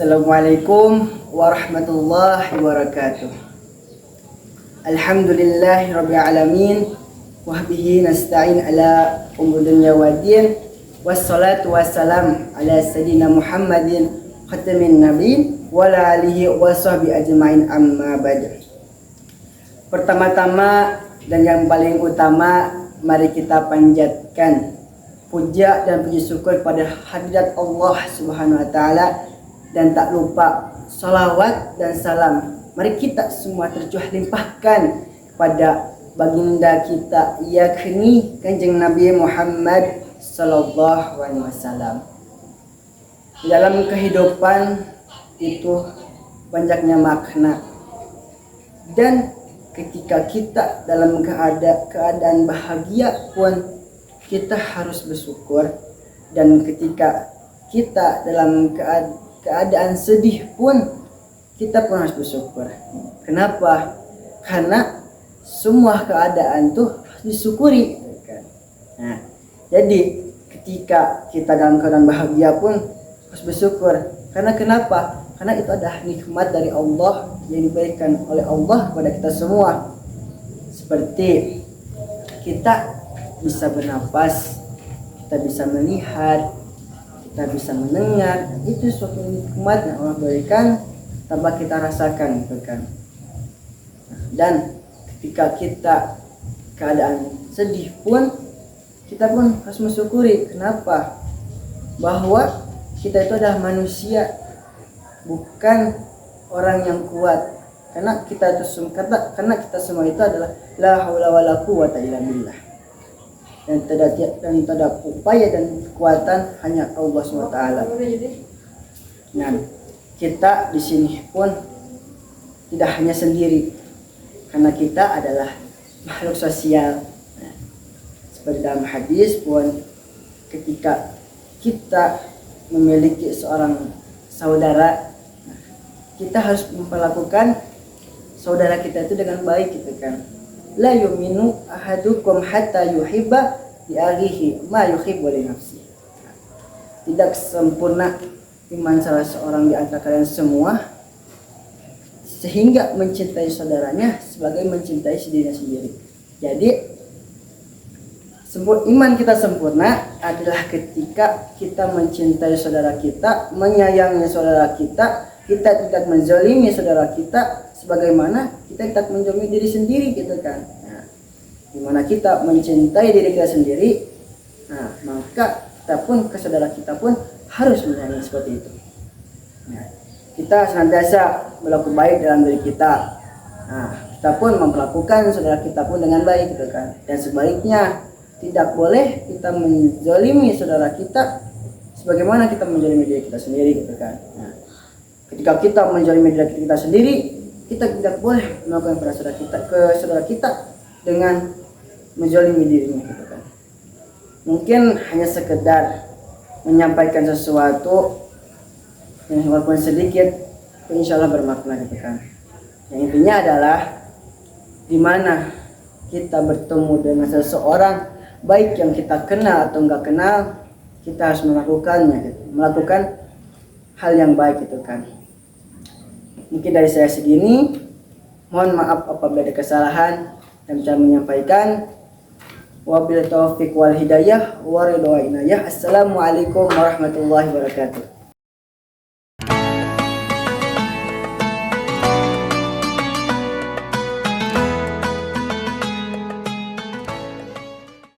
Assalamualaikum warahmatullahi wabarakatuh. Alhamdulillahirabbil alamin wa bihi nasta'in ala umuri dunya waddin. Wassalatu wassalam ala sayyidina Muhammadin khatamin nabiyyin wa ala alihi wa sahbihi ajmain, amma ba'd. Pertama-tama dan yang paling utama, mari kita panjatkan puja dan puji syukur pada hadirat Allah Subhanahu wa taala, dan tak lupa salawat dan salam mari kita semua tercurah limpahkan kepada baginda kita, yakni Kanjeng Nabi Muhammad sallallahu alaihi wasallam. Dalam kehidupan itu banyaknya makna, dan ketika kita dalam keadaan bahagia pun kita harus bersyukur, dan ketika kita dalam keadaan sedih pun kita pun harus bersyukur. Kenapa? Karena semua keadaan tuh harus disyukuri. Nah, jadi ketika kita dalam keadaan bahagia pun harus bersyukur. Karena kenapa? Karena itu adalah nikmat dari Allah yang diberikan oleh Allah kepada kita semua. Seperti kita bisa bernapas, kita bisa melihat, kita bisa mendengar, itu suatu nikmat yang Allah berikan tanpa kita rasakan, gitu kan. Dan ketika kita keadaan sedih pun kita pun harus mensyukuri. Kenapa? Bahwa kita itu adalah manusia, bukan orang yang kuat. Karena kita kita semua itu adalah la haula wala quwwata illa billah. Dan tidak upaya dan kekuatan hanya Allah SWT. Nah, kita di sini pun tidak hanya sendiri, karena kita adalah makhluk sosial. Nah, seperti dalam hadis pun, ketika kita memiliki seorang saudara, kita harus memperlakukan saudara kita itu dengan baik, gitu kan. La yu'minu ahadukum hatta yuhibba li akhihi ma yuhibbu li nafsihi. Tidak sempurna iman salah seorang di antara kalian semua sehingga mencintai saudaranya sebagai mencintai dirinya sendiri. Jadi iman kita sempurna adalah ketika kita mencintai saudara kita, menyayangi saudara kita, kita tidak menzalimi saudara kita, sebagaimana kita tidak menzalimi diri sendiri, gitu kan. Nah, dimana kita mencintai diri kita sendiri, nah maka kita pun ke saudara kita pun harus menyayangi seperti itu. Nah, kita senantiasa berlaku baik dalam diri kita. Nah, kita pun memperlakukan saudara kita pun dengan baik, gitu kan. Dan sebaliknya tidak boleh kita menzalimi saudara kita sebagaimana kita menzalimi diri kita sendiri, gitu kan. Nah, ketika kita menzalimi diri kita sendiri, kita tidak boleh melakukan pada saudara kita dengan menzalimi dirinya, gitu kan. Mungkin hanya sekedar menyampaikan sesuatu yang walaupun sedikit, insya Allah bermakna, gitu kan. Yang intinya adalah dimana kita bertemu dengan seseorang, baik yang kita kenal atau enggak kenal, kita harus melakukannya, gitu. Melakukan hal yang baik, gitu kan. Mungkin dari saya segini, mohon maaf apabila ada kesalahan dan cara menyampaikan. Wabillahi taufiq wal hidayah wa ridha wa inayah. Assalamualaikum warahmatullahi wabarakatuh.